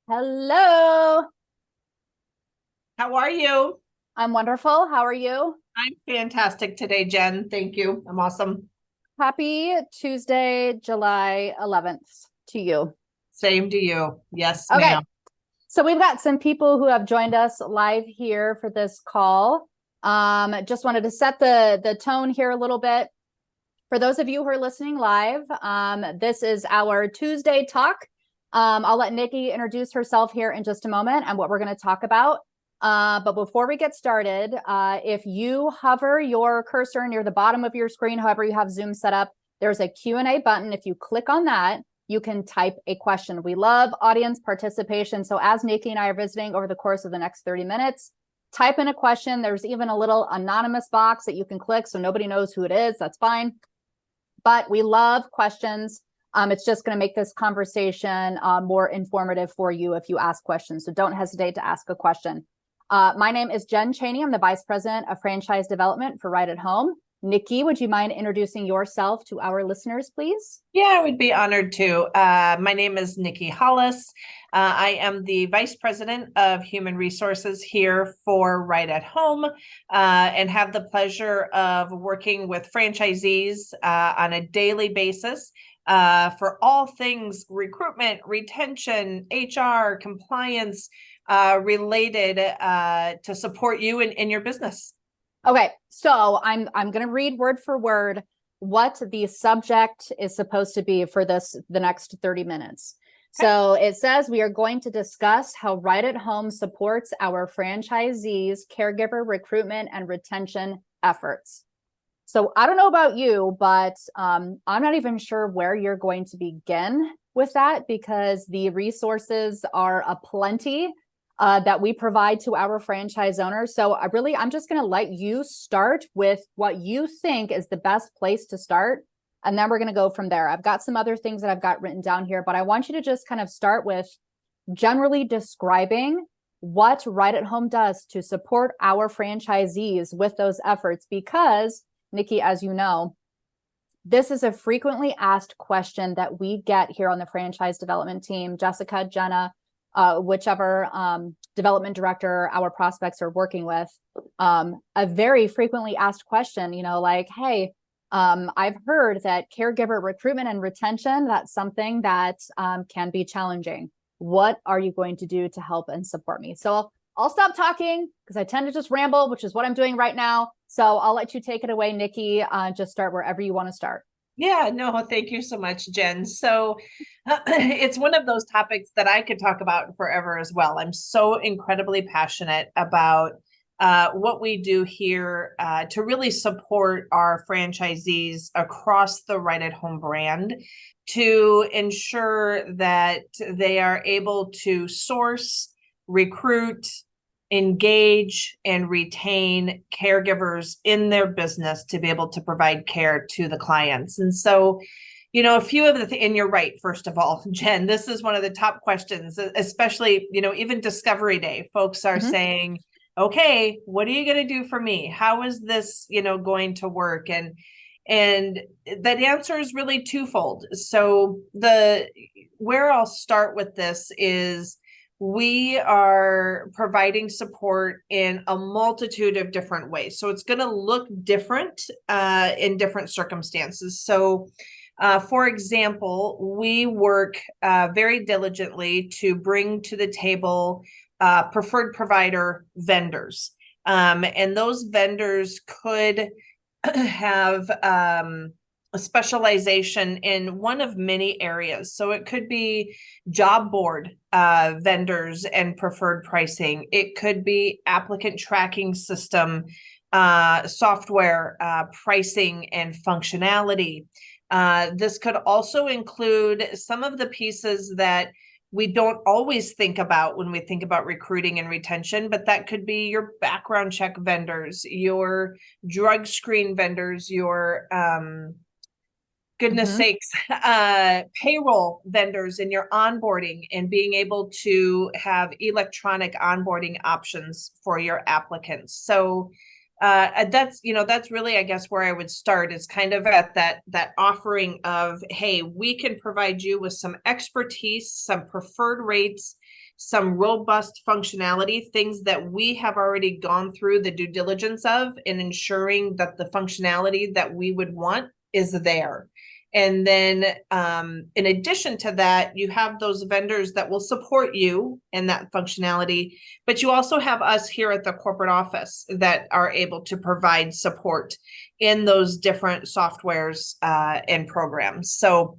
Hello. How are you? I'm wonderful. How are you? I'm fantastic today, Jen. Thank you. I'm awesome. Happy Tuesday, July 11th to you. Same to you. Yes, Okay. ma'am. So we've got some people who have joined us live here for this call. Just wanted to set the tone here a little bit. For those of you who are listening live, this is our Tuesday talk. I'll let Nikki introduce herself here in just a moment and what we're going to talk about. But before we get started, if you hover your cursor near the bottom of your screen, however you have Zoom set up, there's a Q&A button. If you click on that, you can type a question. We love audience participation. So as Nikki and I are visiting over the course of the next 30 minutes, type in a question. There's even a little anonymous box that you can click so nobody knows who it is. That's fine. But we love questions. It's just going to make this conversation more informative for you if you ask questions. So don't hesitate to ask a question. My name is Jen Chaney. I'm the Vice President of Franchise Development for Right at Home. Nikki, would you mind introducing yourself to our listeners, please? Yeah, I would be honored to. My name is Nikki Holles. I am the Vice President of Human Resources here for Right at Home, and have the pleasure of working with franchisees on a daily basis for all things recruitment, retention, HR, compliance related to support you in your business. Okay, so I'm going to read word for word what the subject is supposed to be for the next 30 minutes. Okay. So it says we are going to discuss how Right at Home supports our franchisees' caregiver recruitment and retention efforts. So I don't know about you, but I'm not even sure where you're going to begin with that because the resources are aplenty that we provide to our franchise owners. So I'm just going to let you start with what you think is the best place to start. And then we're going to go from there. I've got some other things that I've got written down here, but I want you to just kind of start with generally describing what Right at Home does to support our franchisees with those efforts. Because, Nikki, as you know, this is a frequently asked question that we get here on the franchise development team. Jessica, Jenna, whichever development director our prospects are working with, a very frequently asked question, like, hey, I've heard that caregiver recruitment and retention, that's something that can be challenging. What are you going to do to help and support me? So I'll stop talking because I tend to just ramble, which is what I'm doing right now. So I'll let you take it away, Nikki. Just start wherever you want to start. Yeah, no, thank you so much, Jen. So it's one of those topics that I could talk about forever as well. I'm so incredibly passionate about what we do here to really support our franchisees across the Right at Home brand to ensure that they are able to source, recruit, engage and retain caregivers in their business to be able to provide care to the clients. And so, a few of and you're right, first of all, Jen, this is one of the top questions, especially, even Discovery Day, folks are saying, okay, what are you going to do for me? How is this, going to work? And that answer is really twofold. So where I'll start with this is we are providing support in a multitude of different ways. So it's going to look different in different circumstances. So, for example, we work very diligently to bring to the table preferred provider vendors. And those vendors could have a specialization in one of many areas. So it could be job board vendors and preferred pricing. It could be applicant tracking system software pricing and functionality. This could also include some of the pieces that we don't always think about when we think about recruiting and retention, but that could be your background check vendors, your drug screen vendors, your goodness sakes, payroll vendors in your onboarding and being able to have electronic onboarding options for your applicants. So that's really, I guess, where I would start is kind of at that offering of, hey, we can provide you with some expertise, some preferred rates some robust functionality, things that we have already gone through the due diligence of, and ensuring that the functionality that we would want is there. And then in addition to that, you have those vendors that will support you in that functionality, but you also have us here at the corporate office that are able to provide support in those different softwares and programs. So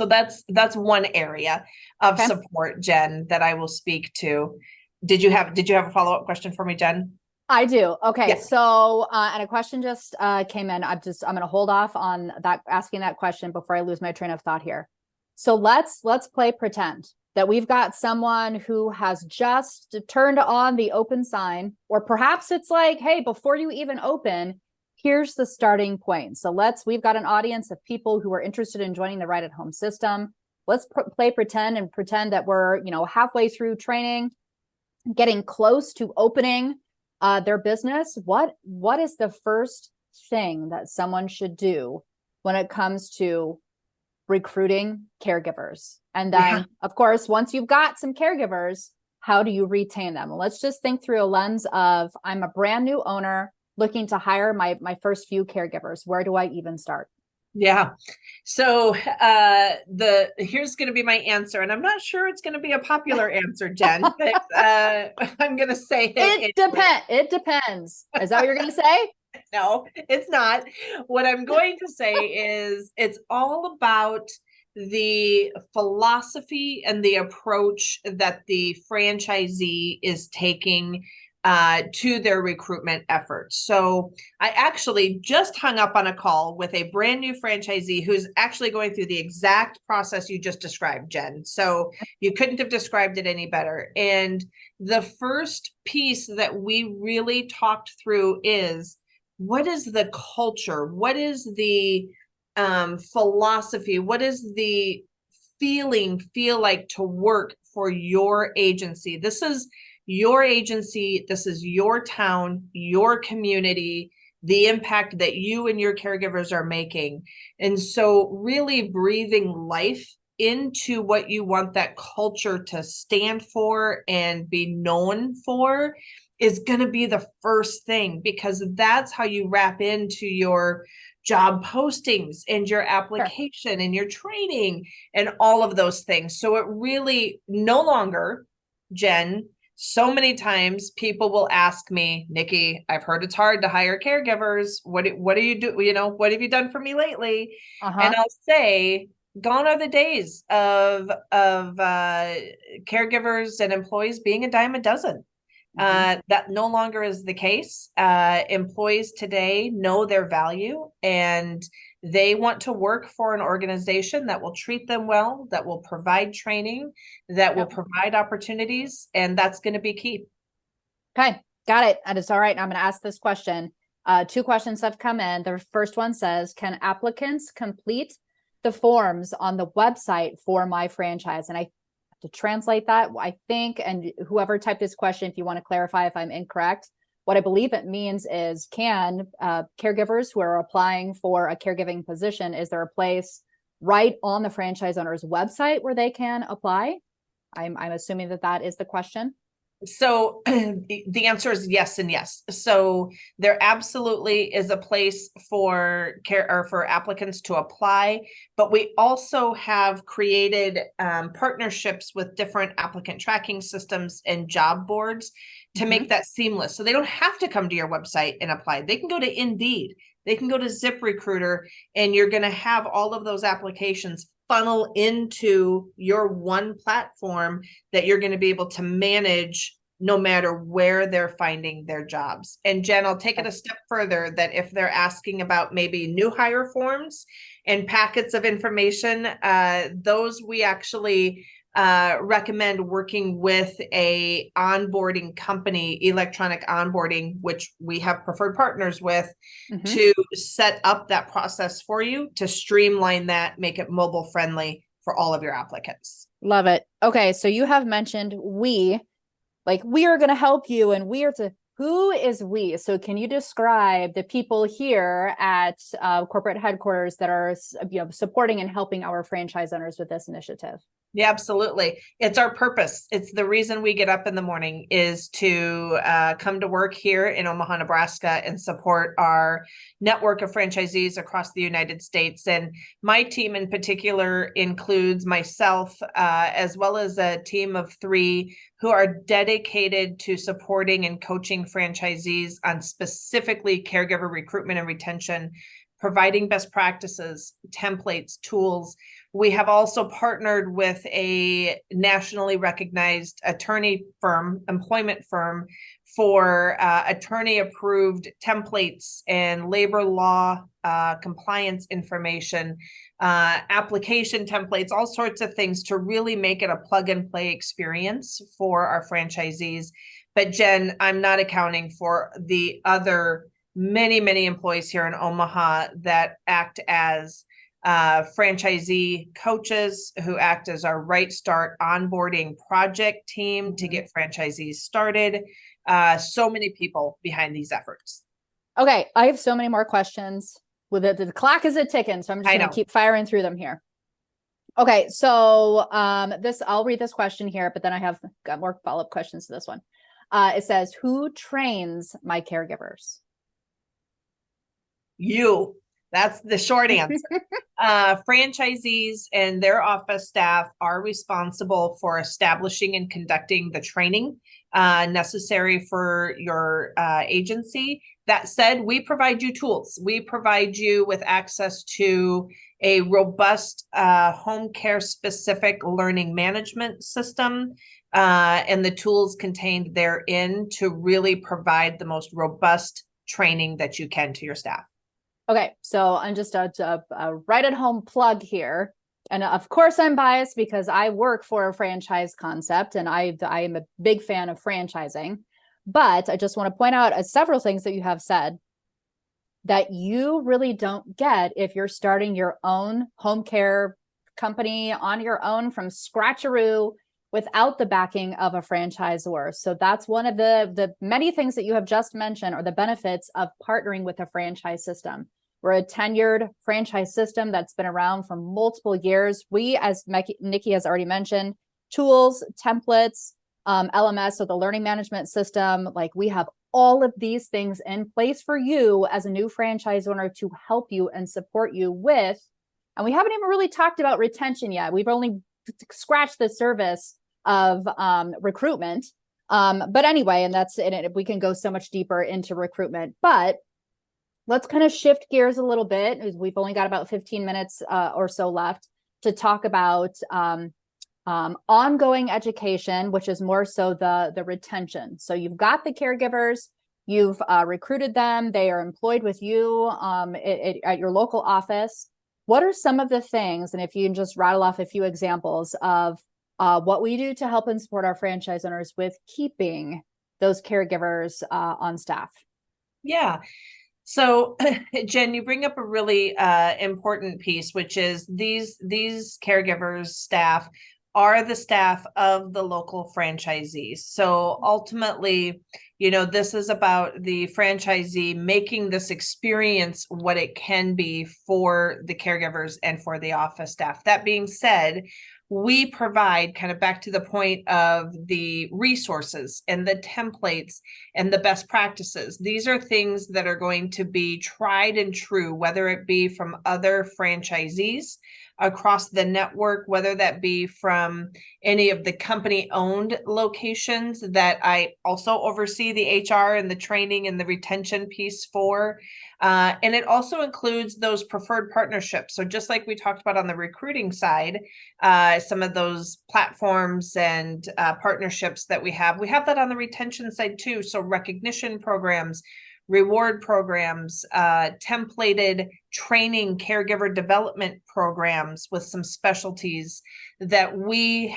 that's one area of support, Jen, that I will speak to. Did you have a follow-up question for me, Jen? I do. Okay. Yes. So, and a question just came in. I'm going to hold off on that, asking that question before I lose my train of thought here. So let's play pretend that we've got someone who has just turned on the open sign, or perhaps it's like, hey, before you even open, here's the starting point. So we've got an audience of people who are interested in joining the Right at Home system. Let's play pretend that we're, halfway through training, getting close to opening their business. What is the first thing that someone should do when it comes to recruiting caregivers? And then, of course, once you've got some caregivers, how do you retain them? Well, let's just think through a lens of, I'm a brand new owner looking to hire my first few caregivers. Where do I even start? Yeah. So here's going to be my answer, and I'm not sure it's going to be a popular answer, Jen. But, I'm going to say it depends. It depends. Is that what you're going to say? No, it's not. What I'm going to say is it's all about the philosophy and the approach that the franchisee is taking to their recruitment efforts. So I actually just hung up on a call with a brand new franchisee who's actually going through the exact process you just described, Jen. So you couldn't have described it any better. And the first piece that we really talked through is, what is the culture? What is the philosophy? What does the feel like to work for your agency? This is your agency. This is your town, your community, the impact that you and your caregivers are making. And so really breathing life into what you want that culture to stand for and be known for is going to be the first thing, because that's how you wrap into your job postings and your application and your training and all of those things. So it really no longer, Jen, so many times people will ask me, Nikki, I've heard it's hard to hire caregivers. What do you do? What have you done for me lately? And I'll say, gone are the days of caregivers and employees being a dime a dozen. That no longer is the case. Employees today know their value, and they want to work for an organization that will treat them well, that will provide training, that will provide opportunities, and that's going to be key. Okay, got it. And it's all right. I'm going to ask this question. 2 questions have come in. The first one says, can applicants complete the forms on the website for my franchise? And I to translate that, I think, and whoever typed this question, if you want to clarify if I'm incorrect, what I believe it means is, can caregivers who are applying for a caregiving position, is there a place right on the franchise owner's website where they can apply? I'm assuming that is the question. So the answer is yes and yes. So there absolutely is a place for applicants to apply, but we also have created partnerships with different applicant tracking systems and job boards to make that seamless. So they don't have to come to your website and apply. They can go to Indeed, they can go to ZipRecruiter, and you're going to have all of those applications funnel into your one platform that you're going to be able to manage no matter where they're finding their jobs. And Jen, I'll take it a step further, that if they're asking about maybe new hire forms and packets of information, those we actually recommend working with a onboarding company, electronic onboarding, which we have preferred partners with, to set up that process for you, to streamline that, make it mobile friendly for all of your applicants. Love it. Okay. So you have mentioned we are going to help you, and who is we? So can you describe the people here at corporate headquarters that are supporting and helping our franchise owners with this initiative? Yeah, absolutely. It's our purpose. It's the reason we get up in the morning is to come to work here in Omaha, Nebraska, and support our network of franchisees across the United States. And my team in particular includes myself, as well as a team of 3 who are dedicated to supporting and coaching franchisees on specifically caregiver recruitment and retention, providing best practices, templates, tools. We have also partnered with a nationally recognized employment firm for attorney approved templates and labor law compliance information, application templates, all sorts of things to really make it a plug and play experience for our franchisees. But Jen, I'm not accounting for the other many employees here in Omaha that act as franchisee coaches, who act as our RightStart Onboarding Project team to get franchisees started. So many people behind these efforts. Okay, I have so many more questions. With the clock is ticking, so I'm just going to keep firing through them here. Okay, so I'll read this question here, but then I have got more follow-up questions to this one. It says, who trains my caregivers? You. That's the short answer. Franchisees and their office staff are responsible for establishing and conducting the training necessary for your agency. That said, we provide you tools. We provide you with access to a robust home care specific learning management system and the tools contained therein to really provide the most robust training that you can to your staff. Okay, so I'm just a right at home plug here. And of course I'm biased because I work for a franchise concept and I am a big fan of franchising. But I just want to point out several things that you have said that you really don't get if you're starting your own home care company on your own from scratcheroo without the backing of a franchisor. So that's one of the many things that you have just mentioned are the benefits of partnering with a franchise system. We're a tenured franchise system that's been around for multiple years. We, as Nikki has already mentioned, tools, templates, LMS, so the learning management system, like we have all of these things in place for you as a new franchise owner to help you and support you with. And we haven't even really talked about retention yet. We've only scratched the surface of recruitment. But anyway, and that's it. We can go so much deeper into recruitment, but let's kind of shift gears a little bit. We've only got about 15 minutes or so left to talk about ongoing education, which is more so the retention. So you've got the caregivers, you've recruited them, they are employed with you at your local office. What are some of the things, and if you can just rattle off a few examples of what we do to help and support our franchise owners with keeping those caregivers on staff? Yeah. So, Jen, you bring up a really important piece, which is these caregivers staff are the staff of the local franchisees. So ultimately, this is about the franchisee making this experience what it can be for the caregivers and for the office staff. That being said, we provide, kind of back to the point of the resources and the templates and the best practices. These are things that are going to be tried and true, whether it be from other franchisees across the network, whether that be from any of the company-owned locations that I also oversee the HR and the training and the retention piece for. And it also includes those preferred partnerships. So just like we talked about on the recruiting side, some of those platforms and partnerships that we have that on the retention side too. So recognition programs, reward programs, templated training, caregiver development programs with some specialties that we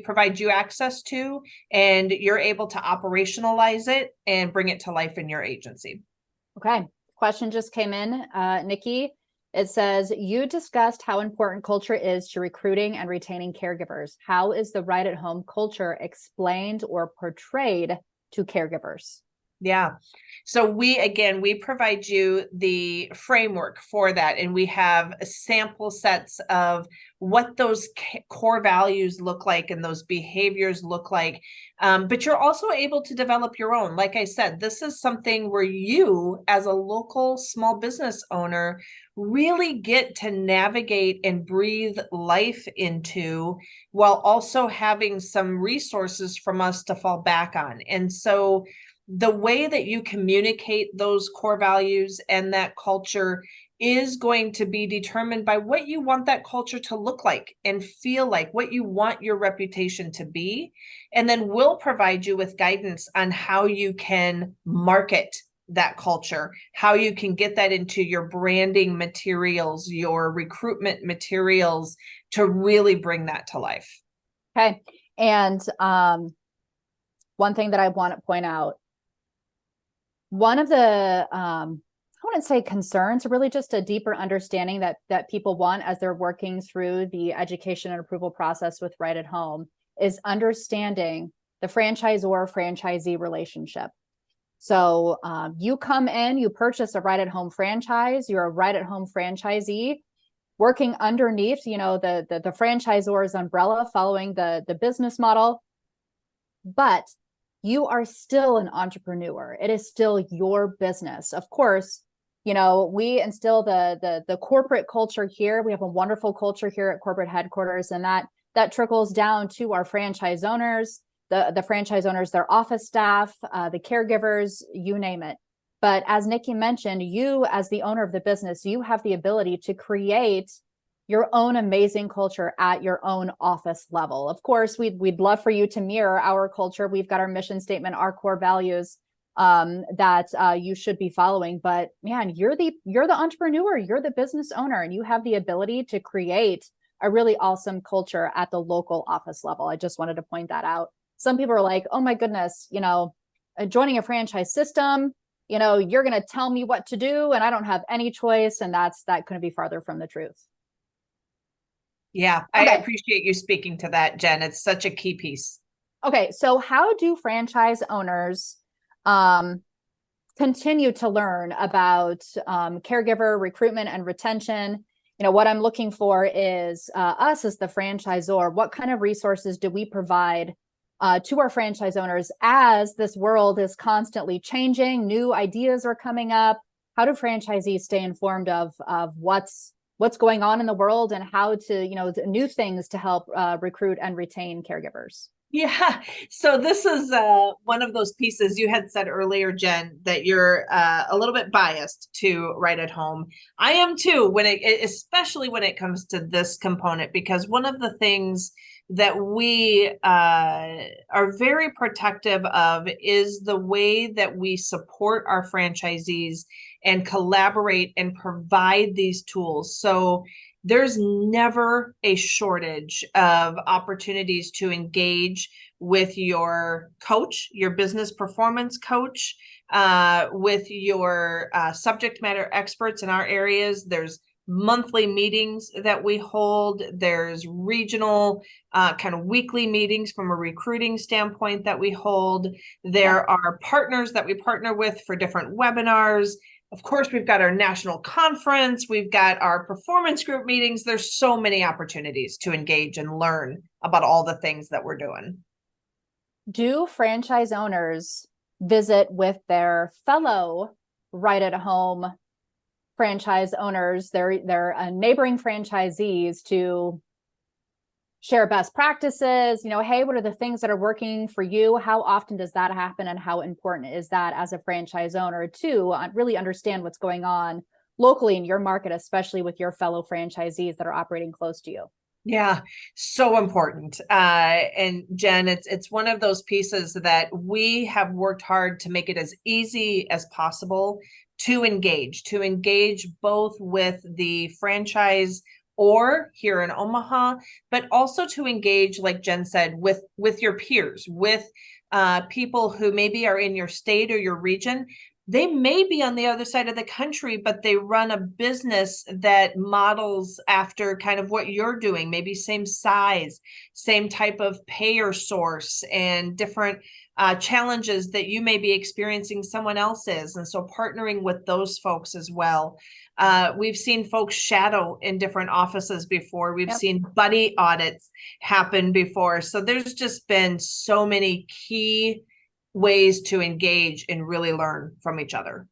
provide you access to, and you're able to operationalize it and bring it to life in your agency. Okay. Question just came in, Nikki. It says, you discussed how important culture is to recruiting and retaining caregivers. How is the right at home culture explained or portrayed to caregivers? Yeah. So we provide you the framework for that, and we have sample sets of what those core values look like and those behaviors look like. But you're also able to develop your own. Like I said, this is something where you, as a local small business owner, really get to navigate and breathe life into, while also having some resources from us to fall back on. And so the way that you communicate those core values and that culture is going to be determined by what you want that culture to look like and feel like, what you want your reputation to be. And then we'll provide you with guidance on how you can market that culture, how you can get that into your branding materials, your recruitment materials, to really bring that to life. Okay. And one thing that I want to point out, one of the I wouldn't say concerns, really just a deeper understanding that people want as they're working through the education and approval process with Right at Home, is understanding the franchisor-franchisee relationship. So you come in, you purchase a Right at Home franchise, you're a Right at Home franchisee, working underneath, the franchisor's umbrella, following the business model, but you are still an entrepreneur. It is still your business. Of course, we instill the corporate culture here. We have a wonderful culture here at corporate headquarters, and that trickles down to our franchise owners, the franchise owners, their office staff, the caregivers, you name it. But as Nikki mentioned, you, as the owner of the business, you have the ability to create your own amazing culture at your own office level. Of course, we'd love for you to mirror our culture. We've got our mission statement, our core values that you should be following. But man, you're the entrepreneur, you're the business owner, and you have the ability to create a really awesome culture at the local office level. I just wanted to point that out. Some people are like, oh my goodness, joining a franchise system, you're going to tell me what to do and I don't have any choice. And that couldn't be farther from the truth. Yeah, I appreciate you speaking to that, Jen. It's such a key piece. Okay, so how do franchise owners continue to learn about caregiver recruitment and retention? What I'm looking for is us as the franchisor. What kind of resources do we provide to our franchise owners as this world is constantly changing? New ideas are coming up. How do franchisees stay informed of what's going on in the world, and how to, new things to help recruit and retain caregivers? Yeah. So this is one of those pieces you had said earlier, Jen, that you're a little bit biased to Right at Home. I am too, especially when it comes to this component, because one of the things that we are very protective of is the way that we support our franchisees and collaborate and provide these tools. So there's never a shortage of opportunities to engage with your coach, your business performance coach, with your subject matter experts in our areas. There's monthly meetings that we hold. There's regional kind of weekly meetings from a recruiting standpoint that we hold. There are partners that we partner with for different webinars. Of course, we've got our national conference. We've got our performance group meetings. There's so many opportunities to engage and learn about all the things that we're doing. Do franchise owners visit with their fellow Right at Home franchise owners, their neighboring franchisees, to share best practices? Hey, what are the things that are working for you? How often does that happen? And how important is that as a franchise owner to really understand what's going on locally in your market, especially with your fellow franchisees that are operating close to you? Yeah, so important. And Jen, it's one of those pieces that we have worked hard to make it as easy as possible to engage both with the franchise or here in Omaha, but also to engage, like Jen said, with your peers, with people who maybe are in your state or your region. they may be on the other side of the country, but they run a business that models after kind of what you're doing, maybe same size, same type of payer source, and different challenges that you may be experiencing someone else is. And so partnering with those folks as well. We've seen folks shadow in different offices before. We've seen buddy audits happen before. So there's just been so many key ways to engage and really learn from each other.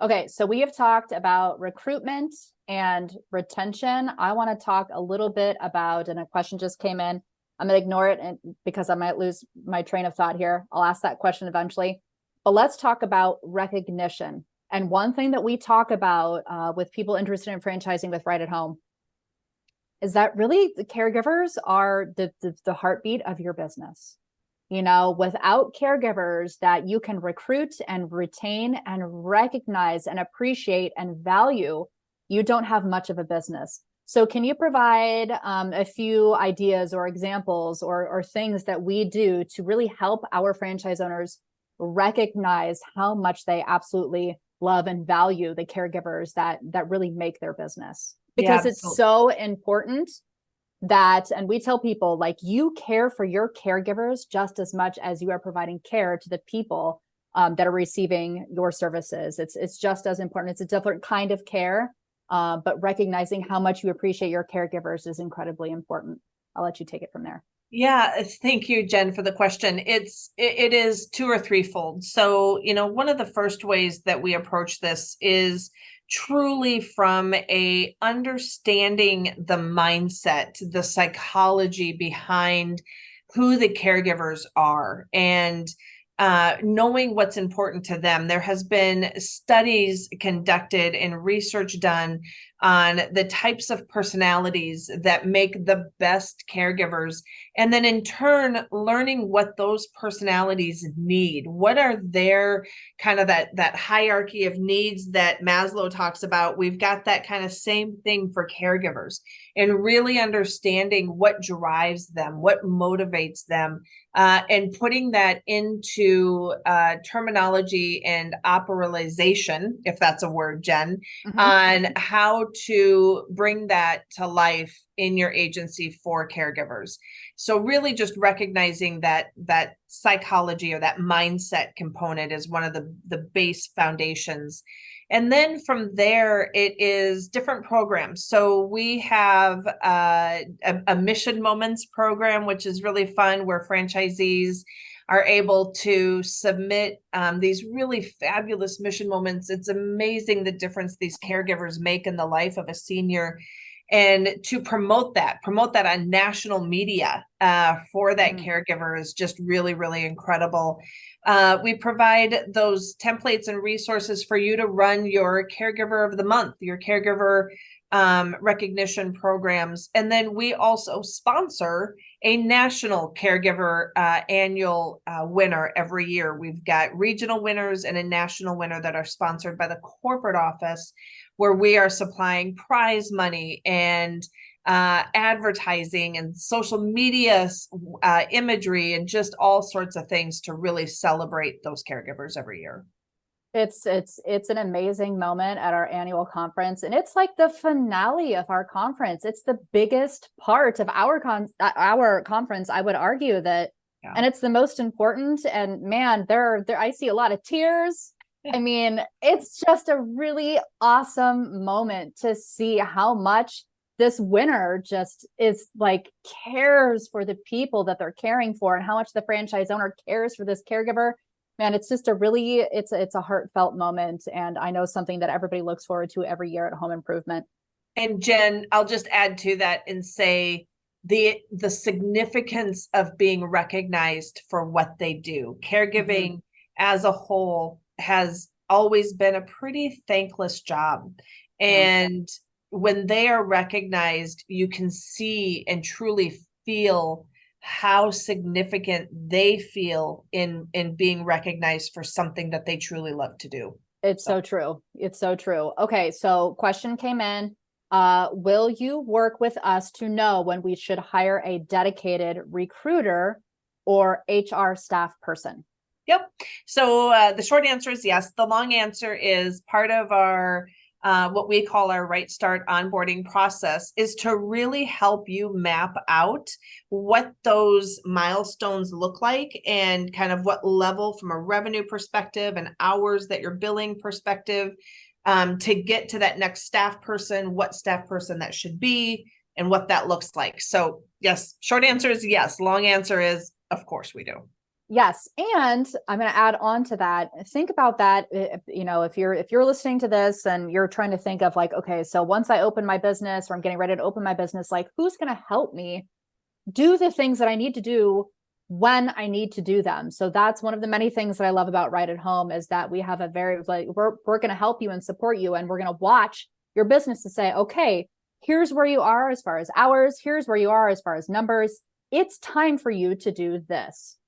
Okay, so we have talked about recruitment and retention. I want to talk a little bit about, and a question just came in. I'm going to ignore it because I might lose my train of thought here. I'll ask that question eventually. But let's talk about recognition. And one thing that we talk about with people interested in franchising with Right at Home is that really the caregivers are the heartbeat of your business. You know, without caregivers that you can recruit and retain and recognize and appreciate and value, you don't have much of a business. So can you provide a few ideas or examples or things that we do to really help our franchise owners recognize how much they absolutely love and value the caregivers that really make their business? Because it's so important that, and we tell people, like, you care for your caregivers just as much as you are providing care to the people that are receiving your services. It's just as important. It's a different kind of care, but recognizing how much you appreciate your caregivers is incredibly important. I'll let you take it from there. Yeah, thank you, Jen, for the question. It is two or threefold. So, you know, one of the first ways that we approach this is truly from a understanding the mindset, the psychology behind who the caregivers are, and knowing what's important to them. There has been studies conducted and research done on the types of personalities that make the best caregivers, and then in turn learning what those personalities need. What are their kind of that hierarchy of needs that Maslow talks about? We've got that kind of same thing for caregivers, and really understanding what drives them, what motivates them, and putting that into terminology and operationalization, if that's a word, Jen, on how to bring that to life in your agency for caregivers. So really just recognizing that psychology or that mindset component is one of the base foundations. And then from there, it is different programs. So we have a Mission Moments program, which is really fun, where franchisees are able to submit these really fabulous mission moments. It's amazing the difference these caregivers make in the life of a senior. And to promote that on national media for that caregiver is just really, really incredible. We provide those templates and resources for you to run your Caregiver of the Month, your caregiver recognition programs. And then we also sponsor a national caregiver annual winner every year. We've got regional winners and a national winner that are sponsored by the corporate office, where we are supplying prize money and advertising and social media imagery and just all sorts of things to really celebrate those caregivers every year. It's an amazing moment at our annual conference, and it's like the finale of our conference. It's the biggest part of our conference, I would argue that, and it's the most important. And man, there I see a lot of tears. I mean, it's just a really awesome moment to see how much this winner just is like cares for the people that they're caring for, and how much the franchise owner cares for this caregiver. Man, it's just it's a heartfelt moment, and I know something that everybody looks forward to every year at Home Improvement. And Jen, I'll just add to that and say the significance of being recognized for what they do. Caregiving as a whole has always been a pretty thankless job. And when they are recognized, you can see and truly feel how significant they feel in being recognized for something that they truly love to do. It's so true. It's so true. Okay, so question came in. Will you work with us to know when we should hire a dedicated recruiter or HR staff person? Yep. So the short answer is yes. The long answer is part of our what we call our RightStart onboarding process is to really help you map out what those milestones look like and kind of what level from a revenue perspective and hours that you're billing perspective to get to that next staff person, what staff person that should be, and what that looks like. So yes, short answer is yes. Long answer is, of course we do. Yes. And I'm going to add on to that. Think about that. You know, if you're listening to this and you're trying to think of like, okay, so once I open my business or I'm getting ready to open my business, like who's going to help me do the things that I need to do when I need to do them? So that's one of the many things that I love about Right at Home is that we have a very, like, we're going to help you and support you. And we're going to watch your business to say, okay, here's where you are as far as hours. Here's where you are as far as numbers. It's time for you to do this.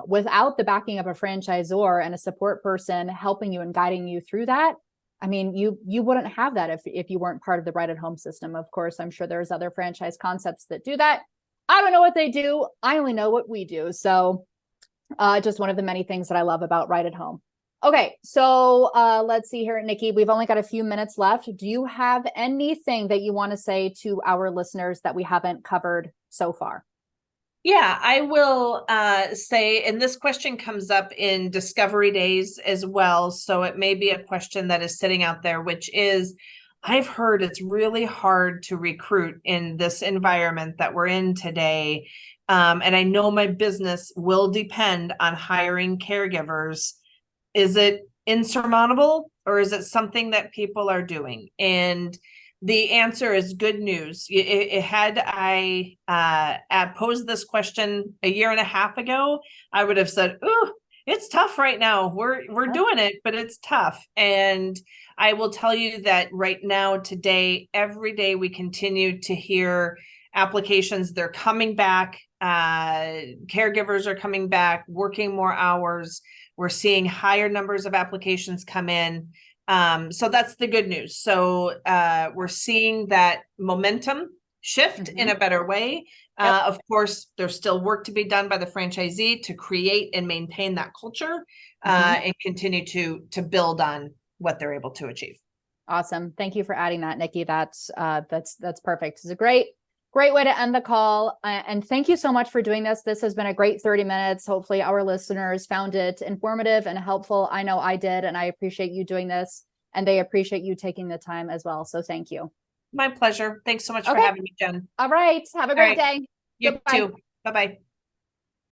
Without the backing of a franchisor and a support person helping you and guiding you through that, I mean, you wouldn't have that if you weren't part of the Right at Home system. Of course, I'm sure there's other franchise concepts that do that. I don't know what they do. I only know what we do. So just one of the many things that I love about Right at Home. Okay, so let's see here, Nikki, we've only got a few minutes left. Do you have anything that you want to say to our listeners that we haven't covered so far? Yeah, I will say, and this question comes up in discovery days as well. So it may be a question that is sitting out there, which is, I've heard it's really hard to recruit in this environment that we're in today. And I know my business will depend on hiring caregivers. Is it insurmountable or is it something that people are doing? And the answer is good news. Had I posed this question a year and a half ago, I would have said, "Ooh, it's tough right now. We're doing it, but it's tough." And I will tell you that right now, today, every day we continue to hear applications. They're coming back. Caregivers are coming back, working more hours. We're seeing higher numbers of applications come in. So that's the good news. So we're seeing that momentum shift in a better way. Of course, there's still work to be done by the franchisee to create and maintain that culture and continue to build on what they're able to achieve. Awesome. Thank you for adding that, Nikki. That's perfect. It's a great way to end the call. And thank you so much for doing this. This has been a great 30 minutes. Hopefully our listeners found it informative and helpful. I know I did, and I appreciate you doing this, and they appreciate you taking the time as well. So thank you. My pleasure. Thanks so much for having me, Jen. All right. Have a great day. You Goodbye. too. Bye-bye.